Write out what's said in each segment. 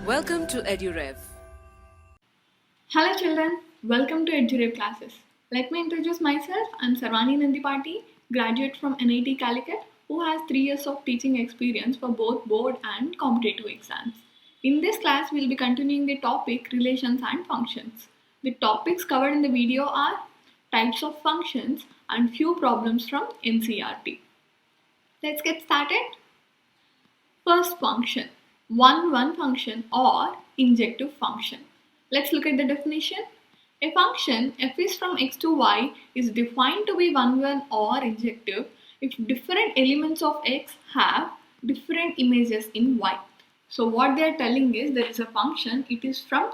Welcome to EduRev. Hello children, welcome to EduRev classes. Let me introduce myself. I'm Sarvani Nandipati, graduate from NIT Calicut, who has 3 years of teaching experience for both board and competitive exams. In this class, we'll be continuing the topic relations and functions. The topics covered in the video are types of functions and few problems from NCERT. Let's get started. First function, one function or injective function. Let's look at the definition. A function f is from x to y is defined to be one or injective if different elements of x have different images in y. So what they are telling is there is a function, it is from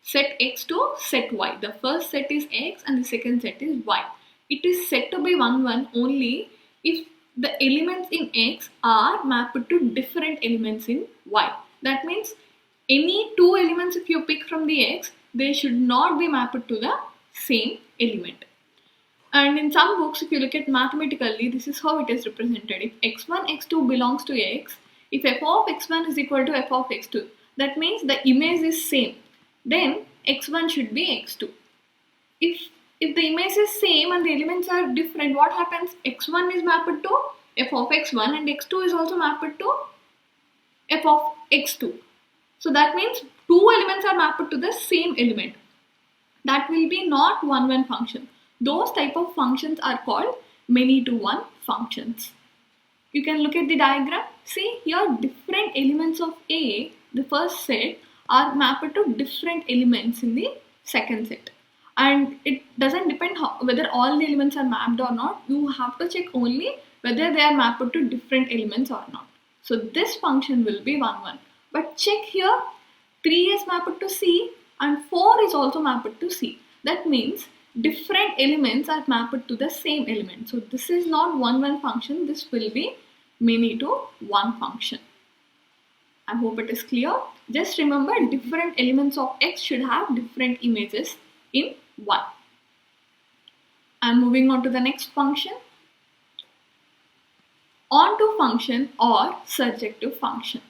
set x to set y. The first set is x and the second set is y. It is said to be one only if the elements in x are mapped to different elements in y. That means any two elements if you pick from the x, they should not be mapped to the same element. And in some books, if you look at mathematically, this is how it is represented. If x1, x2 belongs to x, if f of x1 is equal to f of x2, that means the image is same. Then x1 should be x2. If the image is same and the elements are different, what happens? x1 is mapped to f of x1 and x2 is also mapped to f of x2. So that means two elements are mapped to the same element. That will be not one function. Those type of functions are called many-to-one functions. You can look at the diagram. See here different elements of A, the first set, are mapped to different elements in the second set. And it doesn't depend whether all the elements are mapped or not. You have to check only whether they are mapped to different elements or not. So this function will be 1. But check here, 3 is mapped to C and 4 is also mapped to C. That means different elements are mapped to the same element. So this is not one function, this will be many-to-one function. I hope it is clear. Just remember different elements of X should have different images in Y. I'm moving on to the next function. Onto function or surjective function.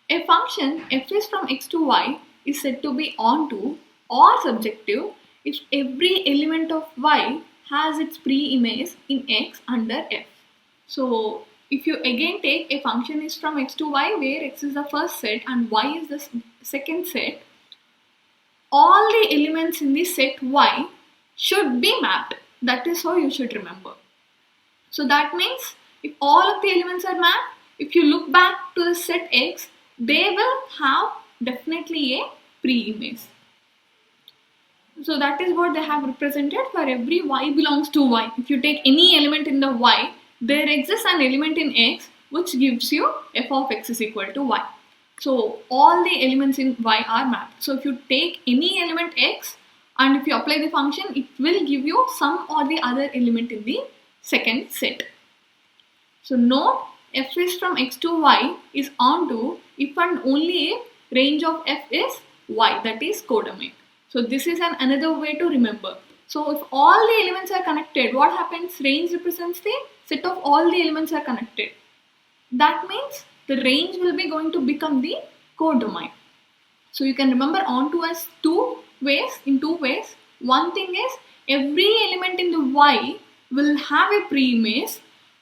A function f is from x to y is said to be onto or surjective if every element of y has its pre-image in x under f. So if you again take a function is from x to y where x is the first set and y is the second set, all the elements in the set y should be mapped. That is how you should remember. So that means if all of the elements are mapped, if you look back to the set x, they will have definitely a pre-image. So that is what they have represented for every y belongs to y. If you take any element in the y, there exists an element in x which gives you f of x is equal to y. So all the elements in y are mapped. So if you take any element x and if you apply the function, it will give you some or the other element in the second set. So note f is from x to y is onto if and only if range of f is y, that is codomain. So this is another way to remember. So if all the elements are connected, what happens? Range represents the set of all the elements are connected. That means the range will be going to become the codomain. So you can remember onto as in two ways. One thing is every element in the y will have a pre-image,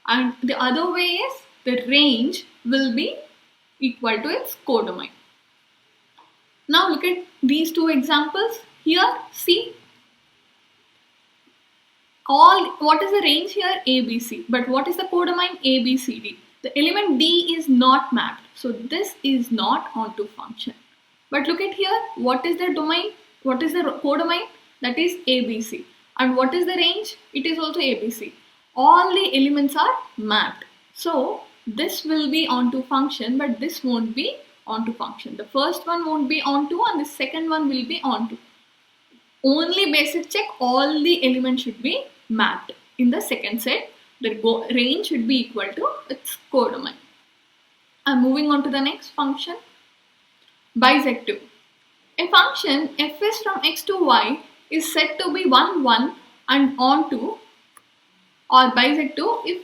and the other way is the range will be equal to its codomain. Now look at these two examples. Here see what is the range here? ABC. But what is the codomain? ABCD. The element D is not mapped. So this is not onto function. But look at here. What is the domain? What is the codomain? That is ABC. And what is the range? It is also ABC. All the elements are mapped. So this will be onto function, but this won't be onto function. The first one won't be onto and the second one will be onto. Only basic check, all the elements should be mapped. In the second set, the range should be equal to its codomain. I'm moving on to the next function. Bijective. A function f is from x to y is said to be 1 and onto or bijective if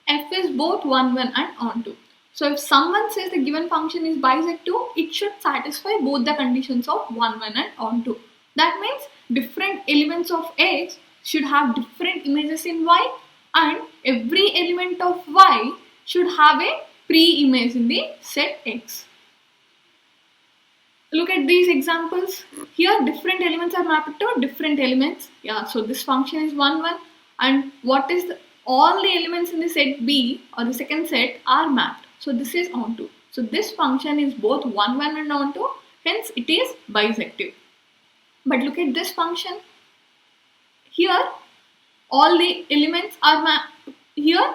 f is both 1 and onto. So if someone says the given function is bisective, it should satisfy both the conditions of 1, 1 and onto. That means different elements of X should have different images in Y, and every element of Y should have a pre-image in the set X. Look at these examples. Here different elements are mapped to different elements. Yeah, so this function is 1, 1, and what is all the elements in the set B or the second set are mapped. So this is onto. So this function is both 1, 1 and onto, hence it is bisective. But look at this function. Here all the elements are mapped. Here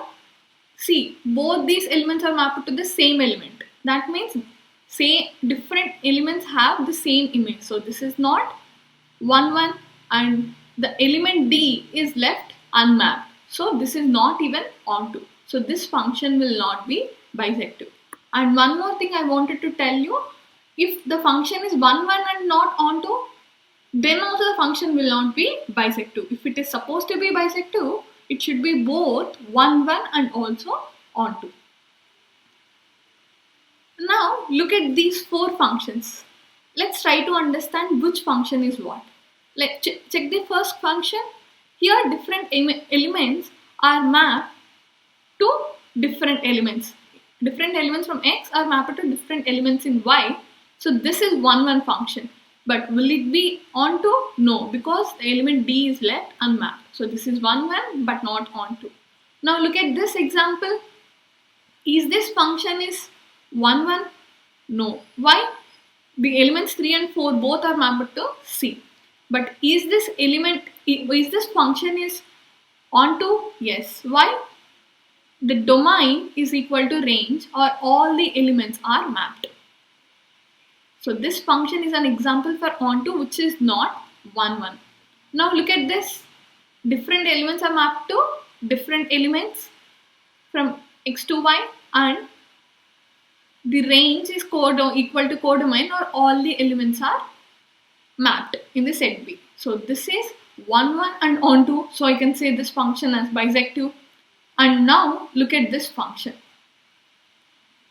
see, both these elements are mapped to the same element. That means say different elements have the same image. So this is not 1, 1 and the element D is left unmapped. So this is not even onto. So this function will not be bisective. And one more thing I wanted to tell you, if the function is 1, 1 and not onto, then also the function will not be bisective. If it is supposed to be bisective, it should be both 1, 1 and also onto. Now look at these 4 functions. Let's try to understand which function is what. Let's check the first function. Here different elements are mapped to different elements. Different elements from X are mapped to different elements in Y. So this is 1, 1 function. But will it be onto? No, because the element D is left unmapped. So this is 1, 1 but not onto. Now look at this example. Is this function is 1, 1? No. Why? The elements 3 and 4 both are mapped to C. But is this function is onto? Yes. Why? The domain is equal to range, or all the elements are mapped. So this function is an example for onto, which is not 1, 1. Now look at this. Different elements are mapped to different elements from X to Y, and the range is equal to codomain, or all the elements are mapped in the set B. So this is 1, 1 and onto. So I can say this function as bisective. And now look at this function.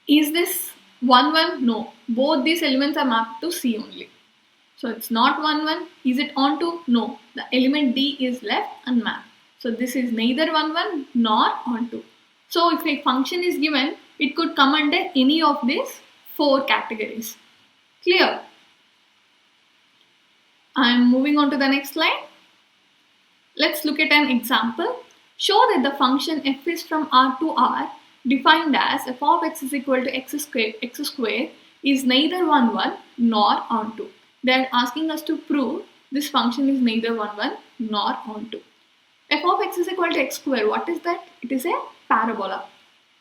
Is this 1, 1? No. Both these elements are mapped to C only. So it's not 1, 1. Is it onto? No. The element D is left unmapped. So this is neither 1, 1 nor onto. So if a function is given, it could come under any of these 4 categories. Clear? I am moving on to the next slide. Let's look at an example. Show that the function f is from R to R, defined as f of x is equal to x square is neither 1, 1 nor onto. They are asking us to prove this function is neither 1, 1 nor onto. F of x is equal to x square. What is that? It is a parabola.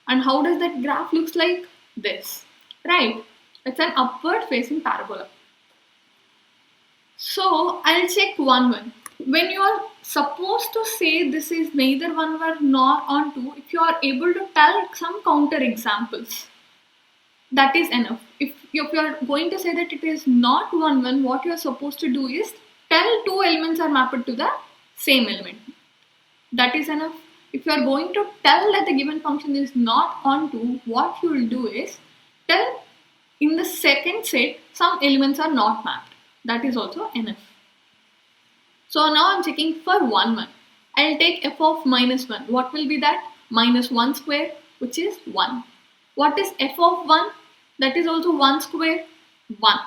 And how does that graph looks like? This, right? It's an upward facing parabola. So I'll check 1, 1. When you are supposed to say this is neither 1, 1 nor onto, if you are able to tell some counter examples, that is enough. If you are going to say that it is not 1, 1, what you are supposed to do is tell 2 elements are mapped to the same element. That is enough. If you are going to tell that the given function is not onto, what you will do is tell in the second set some elements are not mapped. That is also enough. So now I am checking for 1, 1. I will take f of minus 1. What will be that? Minus 1 square, which is 1. What is f of 1? That is also 1 square, 1.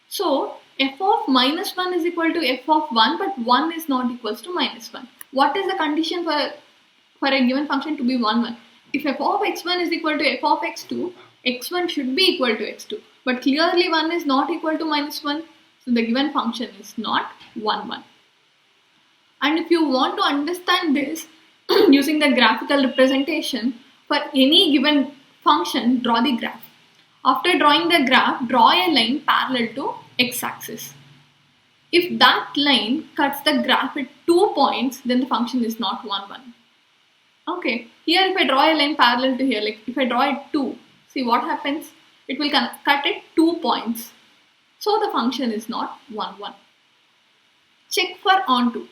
So f of minus 1 is equal to f of 1, but 1 is not equals to minus 1. What is the condition for a given function to be 1, 1? If f of x1 is equal to f of x2, x1 should be equal to x2. But clearly 1 is not equal to minus 1. So the given function is not 1, 1. And if you want to understand this using the graphical representation for any given function, draw the graph. After drawing the graph, draw a line parallel to x-axis. If that line cuts the graph at 2 points, then the function is not 1, 1. Okay, here if I draw a line parallel to here, like if I draw it 2, see what happens? It will cut at 2 points. So the function is not 1, 1. Check for onto.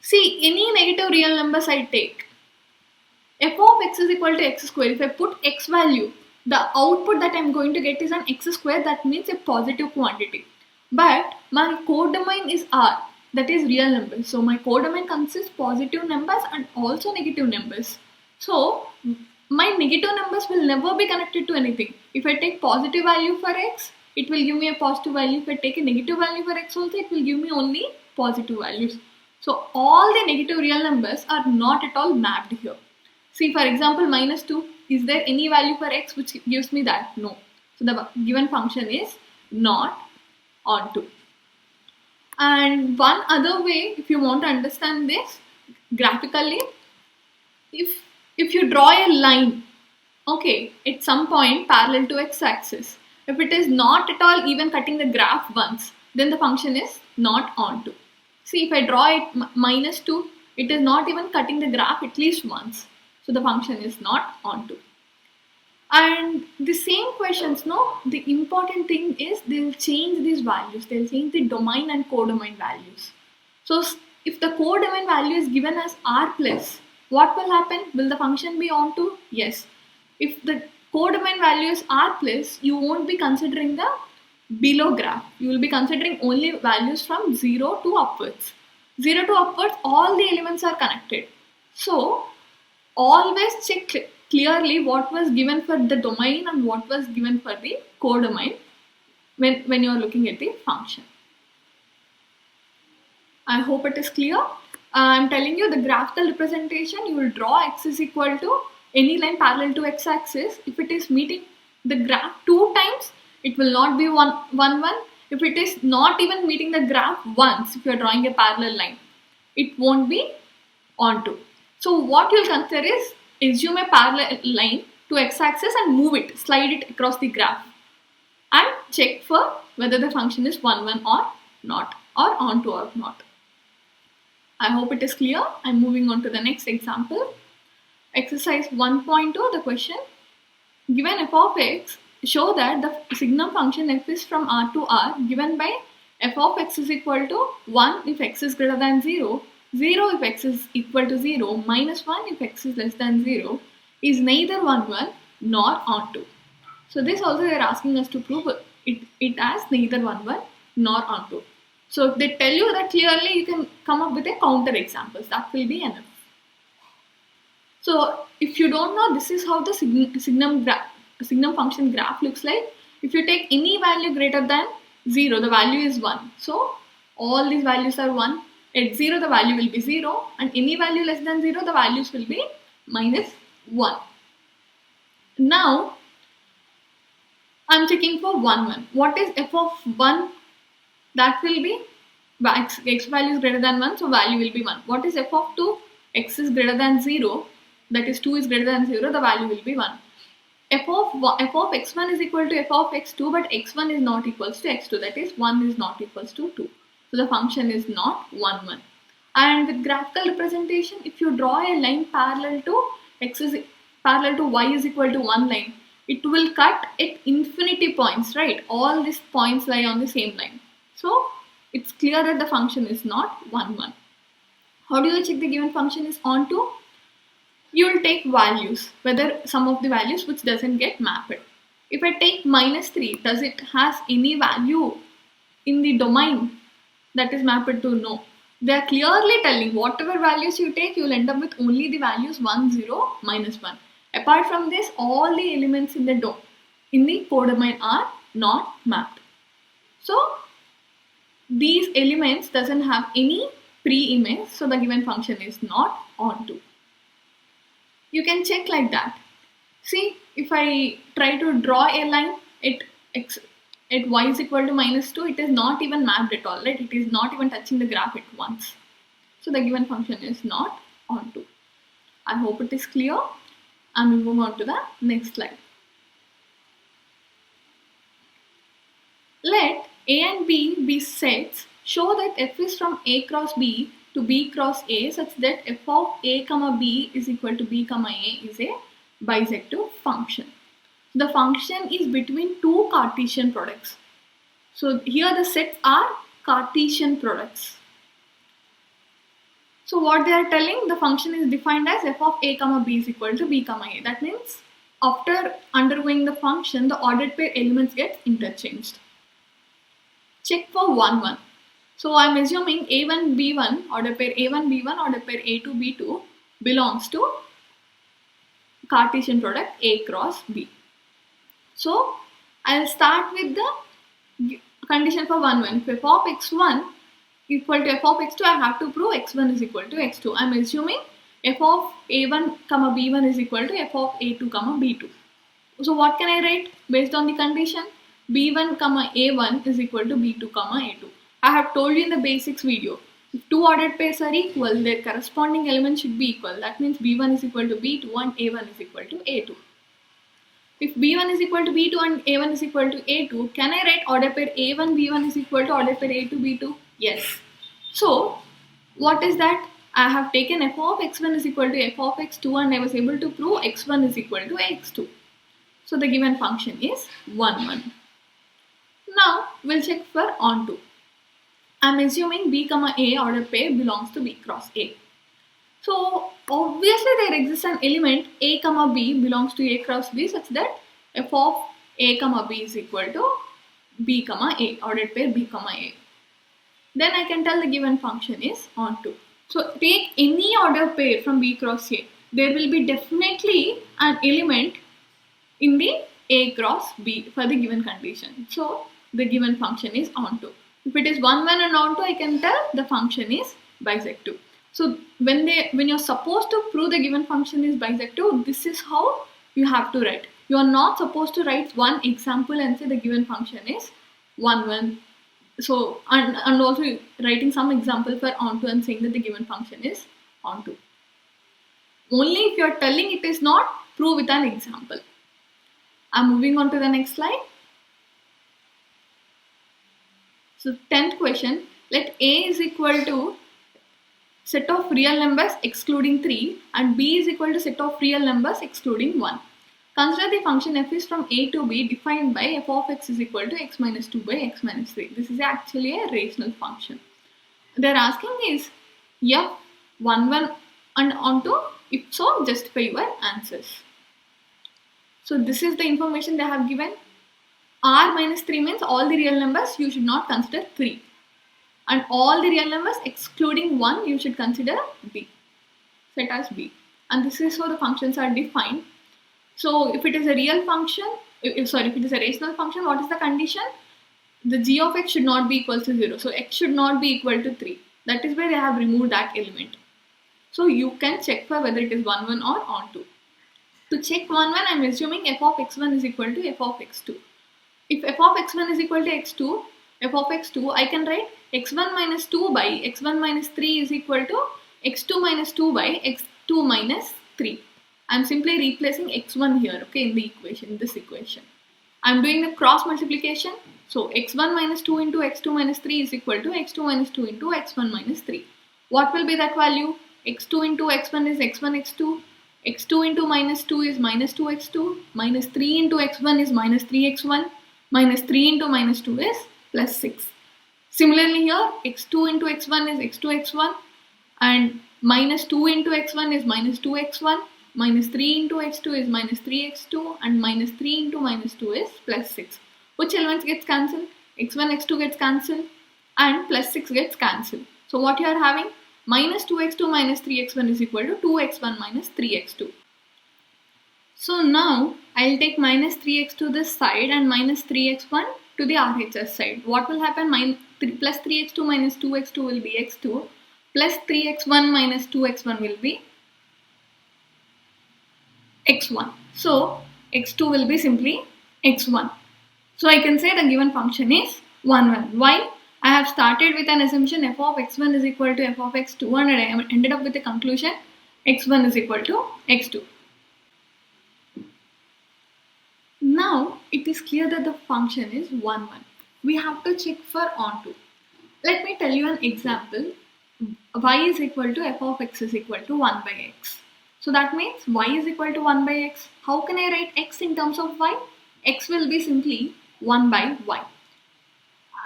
See, any negative real numbers I take, f of x is equal to x square. If I put x value, the output that I'm going to get is an x square. That means a positive quantity. But my codomain is R, that is real numbers. So my codomain consists positive numbers and also negative numbers. So my negative numbers will never be connected to anything. If I take positive value for x, it will give me a positive value. If I take a negative value for x also, it will give me only positive values. So all the negative real numbers are not at all mapped here. See, for example, minus 2, is there any value for x which gives me that? No. So the given function is not onto. And one other way, if you want to understand this graphically, if you draw a line, okay, at some point parallel to x-axis, if it is not at all even cutting the graph once, then the function is not onto. See, if I draw it minus 2, it is not even cutting the graph at least once. So the function is not onto. And the same questions, no, the important thing is they'll change these values. They'll change the domain and codomain values. So if the codomain value is given as r plus, what will happen? Will the function be onto? Yes. If the codomain value is r plus, you won't be considering the below graph. You will be considering only values from 0 to upwards. 0 to upwards, all the elements are connected. So always check clearly what was given for the domain and what was given for the codomain when you are looking at the function. I hope it is clear. I'm telling you the graphical representation, you will draw x is equal to any line parallel to x-axis. If it is meeting the graph 2 times, it will not be 1, 1, 1. If it is not even meeting the graph once, if you are drawing a parallel line, it won't be onto. So what you'll consider is assume a parallel line to x-axis and move it, slide it across the graph and check for whether the function is 1, 1 or not, or onto or not. I hope it is clear. I'm moving on to the next example. Exercise 1.2, the question. Given f of x, show that the signum function f is from R to R given by f of x is equal to 1 if x is greater than 0, 0 if x is equal to 0, minus 1 if x is less than 0, is neither 1, 1 nor onto. So this also they are asking us to prove it as neither 1, 1 nor onto. So if they tell you that clearly, you can come up with a counter examples. That will be enough. So if you don't know, this is how the signum function graph looks like. If you take any value greater than 0, the value is 1. So all these values are 1. At 0, the value will be 0. And any value less than 0, the values will be minus 1. Now, I'm checking for 1, 1. What is f of 1? That will be x value is greater than 1, so value will be 1. What is f of 2? X is greater than 0, that is 2 is greater than 0, the value will be 1. F of x1 is equal to f of x2, but x1 is not equals to x2, that is 1 is not equals to 2. So the function is not 1, 1. And with graphical representation, if you draw a line parallel to y is equal to 1 line, it will cut at infinity points, right? All these points lie on the same line. So it's clear that the function is not 1, 1. How do you check the given function is onto? You will take values, whether some of the values which doesn't get mapped. If I take minus 3, does it has any value in the domain that is mapped to? No. They are clearly telling whatever values you take, you will end up with only the values 1, 0, minus 1. Apart from this, all the elements in the codomain are not mapped. So these elements doesn't have any pre-image, so the given function is not onto. You can check like that. See, if I try to draw a line at y is equal to minus 2, it is not even mapped at all, right? It is not even touching the graph at once. So the given function is not onto. I hope it is clear. And we move on to the next slide. Let A and B be sets. Show that f is from A cross B to B cross A such that f of A comma B is equal to B comma A is a bijective function. The function is between two Cartesian products. So here the sets are Cartesian products. So what they are telling, the function is defined as f of a comma b is equal to b comma a. That means after undergoing the function, the ordered pair elements get interchanged. Check for 1, 1. So I'm assuming a1, b1, order pair a1, b1, order pair a2, b2 belongs to Cartesian product a cross b. So I'll start with the condition for 1, 1. If f of x1 equal to f of x2, I have to prove x1 is equal to x2. I'm assuming f of a1 comma b1 is equal to f of a2 comma b2. So what can I write based on the condition? b1 comma a1 is equal to b2 comma a2. I have told you in the basics video, if two ordered pairs are equal, their corresponding elements should be equal. That means b1 is equal to b2 and a1 is equal to a2. If b1 is equal to b2 and a1 is equal to a2, can I write order pair a1 b1 is equal to order pair a2 b2? Yes. So what is that? I have taken f of x1 is equal to f of x2 and I was able to prove x1 is equal to x2. So the given function is 1, 1. Now we'll check for onto. I'm assuming b comma a order pair belongs to b cross a. So obviously there exists an element a comma b belongs to a cross b such that f of a comma b is equal to b comma a, ordered pair b comma a. Then I can tell the given function is onto. So take any order pair from b cross a. There will be definitely an element in the a cross b for the given condition. So the given function is onto. If it is 1, 1 and onto, I can tell the function is bijective. So when you're supposed to prove the given function is bijective, this is how you have to write. You are not supposed to write one example and say the given function is 1, 1. So and also writing some example for onto and saying that the given function is onto. Only if you are telling it is not, prove with an example. I'm moving on to the next slide. So 10th question, let a is equal to set of real numbers excluding 3 and b is equal to set of real numbers excluding 1. Consider the function f is from a to b defined by f of x is equal to x minus 2 by x minus 3. This is actually a rational function. They're asking is f 1, 1 and onto, if so justify your answers. So this is the information they have given. R minus 3 means all the real numbers you should not consider 3. And all the real numbers excluding 1 you should consider b. Set as b. And this is how the functions are defined. So if it is a real function, if it is a rational function, what is the condition? The g of x should not be equal to 0. So x should not be equal to 3. That is why they have removed that element. So you can check for whether it is 1, 1 or onto. To check 1, 1, I am assuming f of x1 is equal to f of x2. If f of x1 is equal to x2, f of x2, I can write x1 minus 2 by x1 minus 3 is equal to x2 minus 2 by x2 minus 3. I am simply replacing x1 here, okay, in the equation, this equation. I am doing the cross multiplication. So x1 minus 2 into x2 minus 3 is equal to x2 minus 2 into x1 minus 3. What will be that value? x2 into x1 is x1 x2. x2 into minus 2 is minus 2x2. Minus 3 into x1 is minus 3x1. Minus 3 into minus 2 is plus 6. Similarly here, x2 into x1 is x2 x1 and minus 2 into x1 is minus 2x1, minus 3 into x2 is minus 3x2 and minus 3 into minus 2 is plus 6. Which elements gets cancelled? x1, x2 gets cancelled and plus 6 gets cancelled. So what you are having? Minus 2x2 minus 3x1 is equal to 2x1 minus 3x2. So now I'll take minus 3x to this side and minus 3x1 to the RHS side. What will happen? Plus 3x2 minus 2x2 will be x2. Plus 3x1 minus 2x1 will be x1. So x2 will be simply x1. So I can say the given function is 1, 1. Why? I have started with an assumption f of x1 is equal to f of x2 and I ended up with a conclusion x1 is equal to x2. Now it is clear that the function is 1, 1. We have to check for onto. Let me tell you an example. Y is equal to f of x is equal to 1 by x. So that means y is equal to 1 by x. How can I write x in terms of y? X will be simply 1 by y.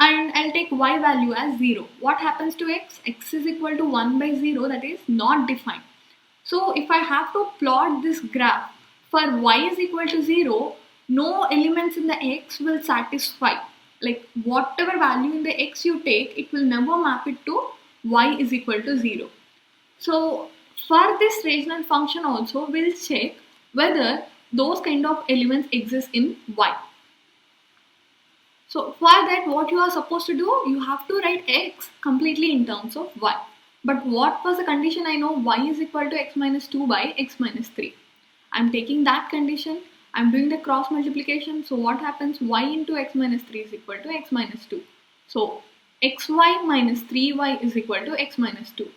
and I'll take y value as 0. What happens to x? X is equal to 1 by 0, that is not defined. So if I have to plot this graph for y is equal to 0, no elements in the x will satisfy. Like whatever value in the x you take, it will never map it to y is equal to 0. So for this rational function also, we'll check whether those kind of elements exist in y. So for that, what you are supposed to do, you have to write x completely in terms of y. But what was the condition? I know y is equal to x minus 2 by x minus 3. I'm taking that condition, I'm doing the cross multiplication. So what happens? Y into x minus 3 is equal to x minus 2. So xy minus 3y is equal to x minus 2.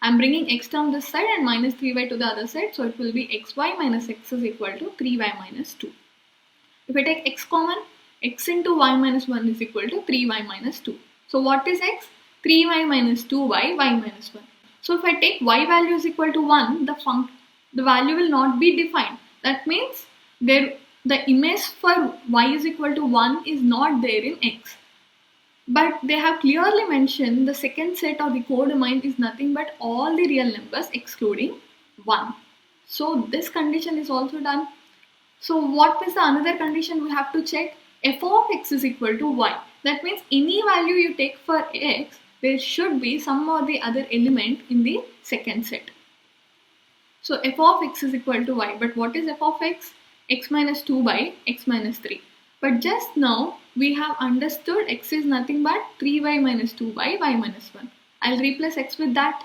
I'm bringing x term this side and minus 3y to the other side. So it will be xy minus x is equal to 3y minus 2. If I take x common, x into y minus 1 is equal to 3y minus 2. So what is x? 3y minus 2y, y minus 1. So if I take y value is equal to 1, the value will not be defined. That means the image for y is equal to 1 is not there in x. But they have clearly mentioned the second set or the codomain is nothing but all the real numbers excluding 1. So this condition is also done. So what is the another condition we have to check? F of x is equal to y. That means any value you take for x, there should be some or the other element in the second set. So f of x is equal to y. But what is f of x? X minus 2 by x minus 3. But just now we have understood x is nothing but 3y minus 2 by y minus 1. I'll replace x with that.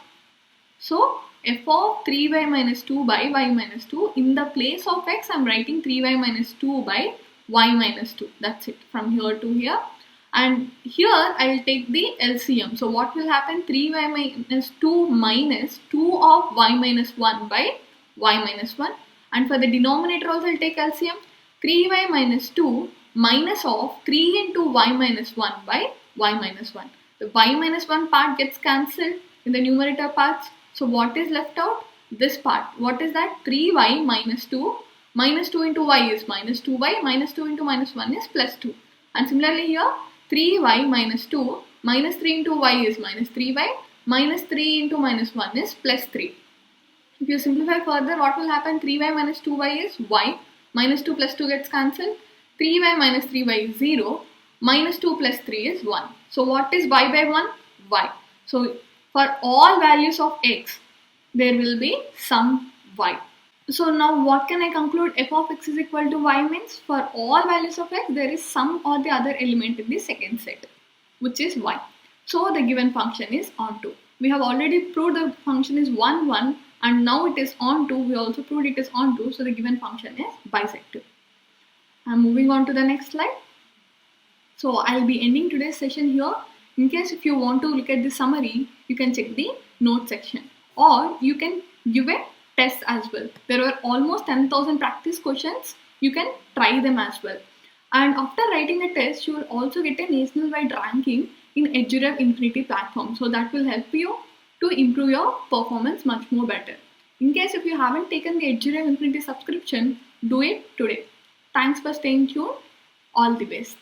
So f of 3y minus 2 by y minus 2, in the place of x I'm writing 3y minus 2 by y minus 2. That's it, from here to here. And here I'll take the LCM. So what will happen? 3y minus 2 minus 2 of y minus 1 by y minus 1. And for the denominator also I'll take LCM. 3y minus 2 minus of 3 into y minus 1 by y minus 1. The y minus 1 part gets cancelled in the numerator parts. So what is left out? This part. What is that? 3y minus 2. Minus 2 into y is minus 2y. Minus 2 into minus 1 is plus 2. And similarly here, 3y minus 2. Minus 3 into y is minus 3y. Minus 3 into minus 1 is plus 3. If you simplify further, what will happen? 3y minus 2y is y. Minus 2 plus 2 gets cancelled. 3y minus 3y is 0. Minus 2 plus 3 is 1. So what is y by 1? Y. So for all values of x, there will be some y. So now what can I conclude? F of x is equal to y means for all values of x, there is some or the other element in the second set, which is y. So the given function is onto. We have already proved the function is 1, 1, and now it is onto. We also proved it is onto. So the given function is bisective. I'm moving on to the next slide. So I'll be ending today's session here. In case if you want to look at the summary, you can check the note section, or you can give a test as well. There were almost 10,000 practice questions. You can try them as well. And after writing the test, you will also get a national-wide ranking in EduRev Infinity platform. So that will help you to improve your performance much more better. In case if you haven't taken the EduRev Infinity subscription, do it today. Thanks for staying tuned. All the best.